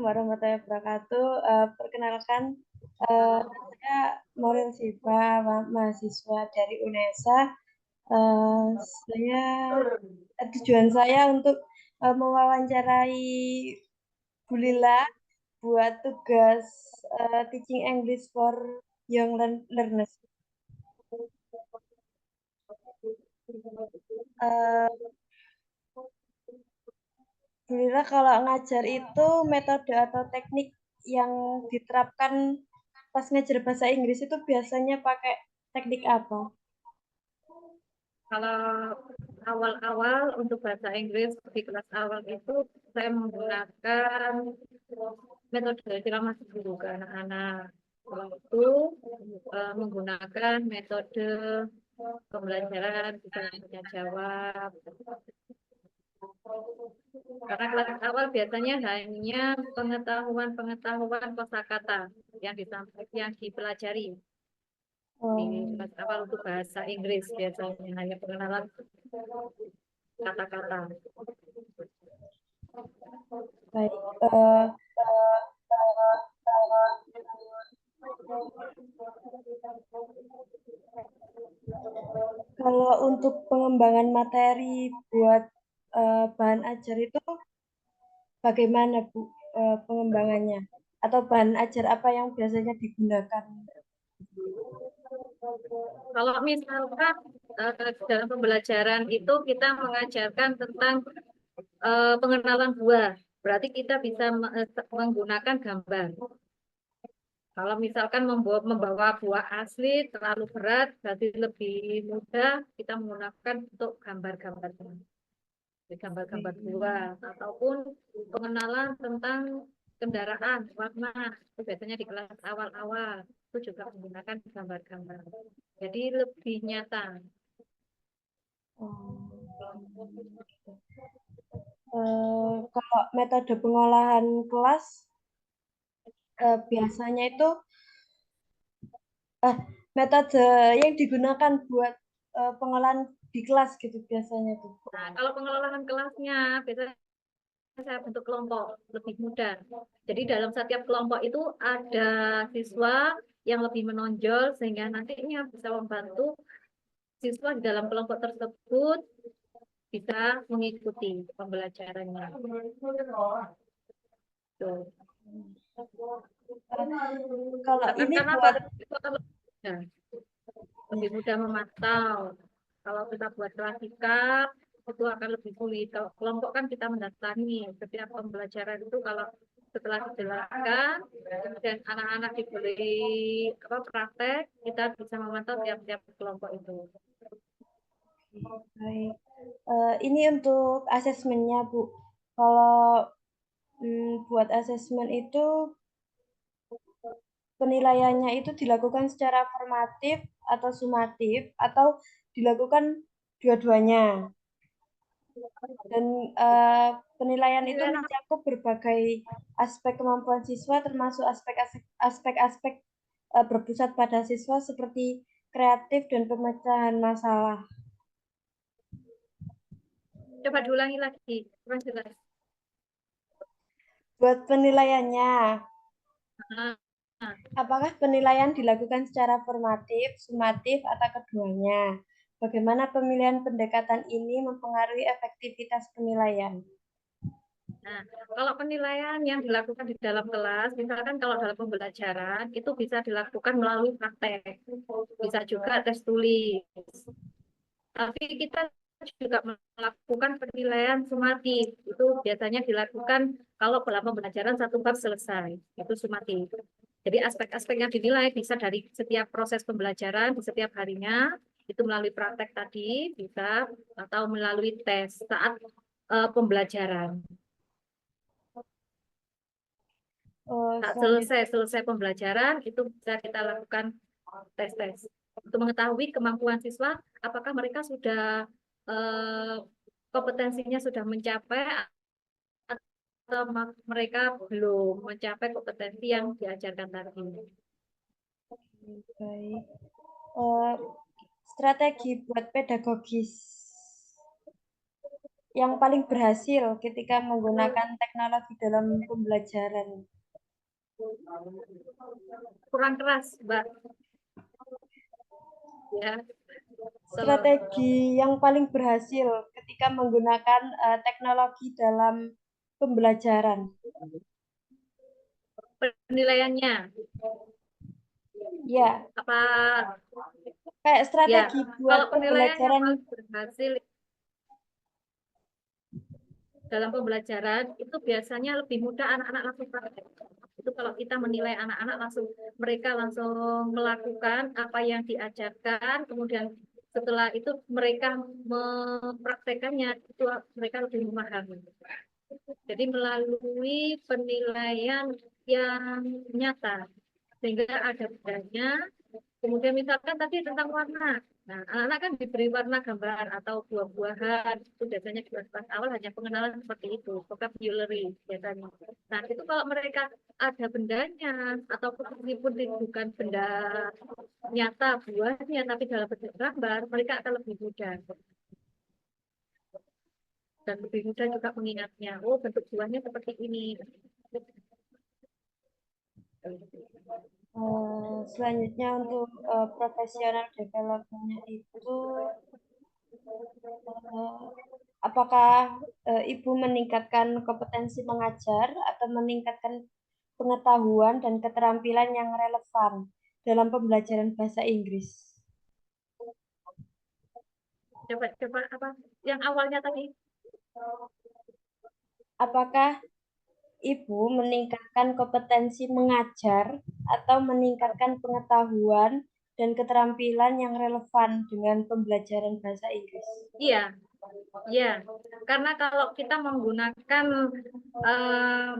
Warahmatullahi wabarakatuh. Perkenalkan, saya Maureen Siva, mahasiswa dari UNESA. Saya tujuan saya untuk mewawancarai Bu Lila buat tugas teaching English for young learners. Uh, Bu Lila, kalau ngajar itu metode atau teknik yang diterapkan pas ngajar bahasa Inggris itu biasanya pakai teknik apa? Kalau awal-awal untuk bahasa Inggris di kelas awal itu saya menggunakan metode ceramah guru ke anak-anak. Kalau itu menggunakan metode pembelajaran bisa tanya jawab. Karena kelas awal biasanya hanya pengetahuan kosakata yang dipelajari di Oh, kelas awal untuk bahasa Inggris biasanya hanya pengenalan kata-kata. baik. Eh, Kalau untuk pengembangan materi buat bahan ajar itu bagaimana, Bu, pengembangannya? Atau bahan ajar apa yang biasanya digunakan? Kalau misalkan dalam pembelajaran itu kita mengajarkan tentang pengenalan buah, berarti kita bisa menggunakan gambar. Kalau misalkan membawa buah asli terlalu berat, berarti lebih mudah kita menggunakan untuk gambar-gambar, gambar-gambar buah, ataupun pengenalan tentang kendaraan, warna, itu biasanya di kelas awal-awal itu juga menggunakan gambar-gambar. Jadi lebih nyata. Kalau metode pengolahan kelas biasanya itu eh, metode yang digunakan buat pengolahan di kelas gitu biasanya tuh. Nah, kalau pengelolaan kelasnya biasanya saya bentuk kelompok lebih mudah. Jadi dalam setiap kelompok itu ada siswa yang lebih menonjol sehingga nantinya bisa membantu siswa di dalam kelompok tersebut bisa mengikuti pembelajarannya. Tuh. Kalau ini Karena buat itu akan lebih mudah memantau. Kalau kita buat grafika itu akan lebih sulit. Kalau kelompok kan kita mendatangi setiap pembelajaran itu kalau setelah dijelaskan dan anak-anak diberi praktek, kita bisa memantau tiap-tiap kelompok itu. baik. Ini untuk asesmennya, Bu. Kalau buat asesmen itu penilaiannya itu dilakukan secara formatif atau sumatif atau dilakukan dua-duanya. Dan penilaian itu mencakup berbagai aspek kemampuan siswa termasuk aspek-aspek berpusat pada siswa seperti kreatif dan pemecahan masalah. Coba diulangi lagi, kurang jelas. Buat penilaiannya, Nah, apakah penilaian dilakukan secara formatif, sumatif, atau keduanya? Bagaimana pemilihan pendekatan ini mempengaruhi efektivitas penilaian? Nah, kalau penilaian yang dilakukan di dalam kelas, misalkan kalau dalam pembelajaran, itu bisa dilakukan melalui praktek, bisa juga tes tulis. Tapi kita juga melakukan penilaian sumatif. Itu biasanya dilakukan kalau dalam pembelajaran satu bab selesai. Itu sumatif. Jadi aspek-aspek yang dinilai bisa dari setiap proses pembelajaran di setiap harinya, itu melalui praktek tadi bisa atau melalui tes saat pembelajaran. Saat Selanjutnya, selesai pembelajaran itu bisa kita lakukan tes-tes untuk mengetahui kemampuan siswa apakah mereka sudah eh, kompetensinya sudah mencapai atau mereka belum mencapai kompetensi yang diajarkan tadi. baik. Eh, Strategi buat pedagogis yang paling berhasil ketika menggunakan teknologi dalam pembelajaran. Kurang keras, Mbak. Ya, so, Strategi yang paling berhasil ketika menggunakan teknologi dalam pembelajaran. penilaiannya Ya, apa kayak ya? strategi buat Kalau penilaian yang pembelajaran. paling berhasil dalam pembelajaran itu biasanya lebih mudah anak-anak langsung praktek. Itu kalau kita menilai anak-anak langsung mereka langsung melakukan apa yang diajarkan, kemudian setelah itu mereka mempraktekannya itu mereka lebih memahami. Jadi melalui penilaian yang nyata sehingga ada bedanya. Kemudian misalkan tadi tentang warna. Nah, anak-anak kan diberi warna gambar atau buah-buahan. Itu biasanya di kelas awal hanya pengenalan seperti itu, vocabulary biasanya. Nah, itu kalau mereka ada bendanya, ataupun meskipun bukan benda nyata buahnya, tapi dalam bentuk gambar, mereka akan lebih mudah. Dan lebih mudah juga mengingatnya. Oh, bentuk buahnya seperti ini. Selanjutnya untuk profesional development itu apakah Ibu meningkatkan kompetensi mengajar atau meningkatkan pengetahuan dan keterampilan yang relevan dalam pembelajaran bahasa Inggris? Coba-coba apa? Yang awalnya tadi. Apakah Ibu meningkatkan kompetensi mengajar atau meningkatkan pengetahuan dan keterampilan yang relevan dengan pembelajaran bahasa Inggris? Iya, iya. Karena kalau kita menggunakan eh,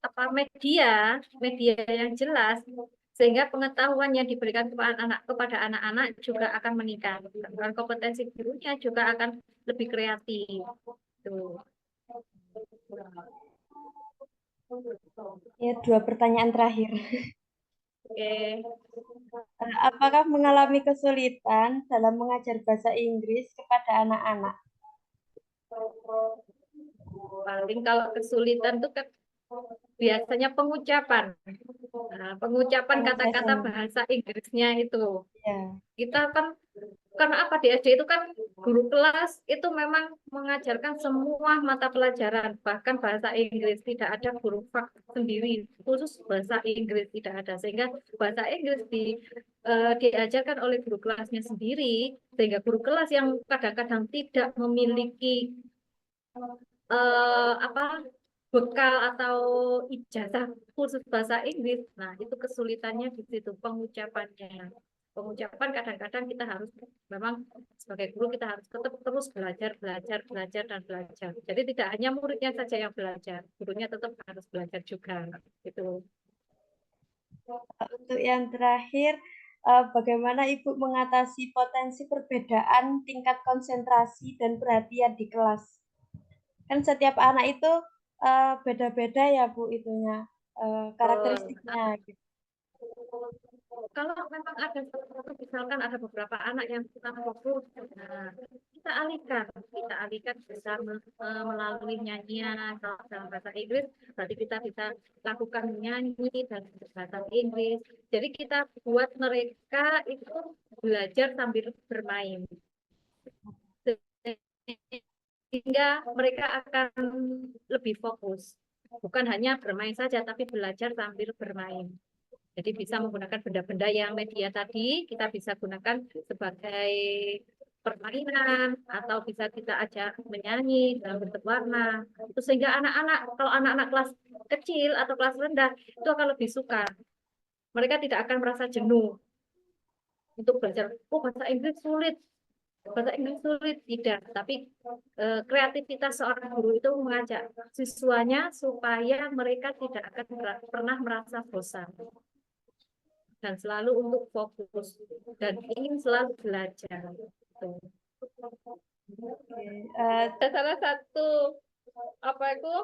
apa media yang jelas, sehingga pengetahuan yang diberikan kepada anak-anak juga akan meningkat. Dan kompetensi gurunya juga akan lebih kreatif. Tuh. Ya, dua pertanyaan terakhir. Oke, Apakah mengalami kesulitan dalam mengajar bahasa Inggris kepada anak-anak? paling kalau kesulitan tuh kan biasanya pengucapan. Nah, pengucapan kata-kata Pronunciation. bahasa Inggrisnya itu. Ya. Kita kan karena apa di SD itu kan guru kelas itu memang mengajarkan semua mata pelajaran bahkan bahasa Inggris tidak ada guru fak sendiri khusus bahasa Inggris tidak ada sehingga bahasa Inggris diajarkan oleh guru kelasnya sendiri sehingga guru kelas yang kadang-kadang tidak memiliki apa bekal atau ijazah khusus bahasa Inggris. Nah, itu kesulitannya di situ pengucapannya. Pengucapan kadang-kadang kita harus memang sebagai guru kita harus tetap terus belajar, belajar, belajar dan belajar. Jadi tidak hanya muridnya saja yang belajar, gurunya tetap harus belajar juga. Gitu. Untuk yang terakhir, bagaimana Ibu mengatasi potensi perbedaan tingkat konsentrasi dan perhatian di kelas? Kan setiap anak itu beda-beda ya Bu itunya, karakteristiknya gitu. Kalau memang ada misalkan ada beberapa anak yang kita fokus, nah, kita alihkan bisa melalui nyanyian kalau dalam bahasa Inggris, berarti kita bisa lakukan nyanyi dalam bahasa Inggris. Jadi kita buat mereka itu belajar sambil bermain, sehingga mereka akan lebih fokus. Bukan hanya bermain saja, tapi belajar sambil bermain. Jadi bisa menggunakan benda-benda yang media tadi, kita bisa gunakan sebagai permainan atau bisa kita ajak menyanyi dalam bentuk warna. Itu sehingga anak-anak, kalau anak-anak kelas kecil atau kelas rendah, itu akan lebih suka. Mereka tidak akan merasa jenuh untuk belajar. Oh, bahasa Inggris sulit. Bahasa Inggris sulit. Tidak. Tapi kreativitas seorang guru itu mengajak siswanya supaya mereka tidak akan pernah merasa bosan dan selalu untuk fokus dan ingin selalu belajar. Gitu. Oke, Ada salah satu apa itu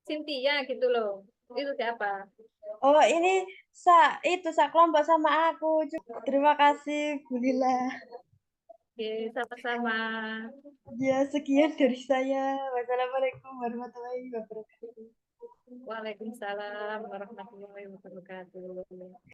Cynthia gitu loh. Itu siapa? oh ini itu kelompok sama aku. Terima kasih Bu Lila. Oke, sama-sama. Ya, sekian dari saya. Wassalamualaikum warahmatullahi wabarakatuh. Waalaikumsalam warahmatullahi wabarakatuh.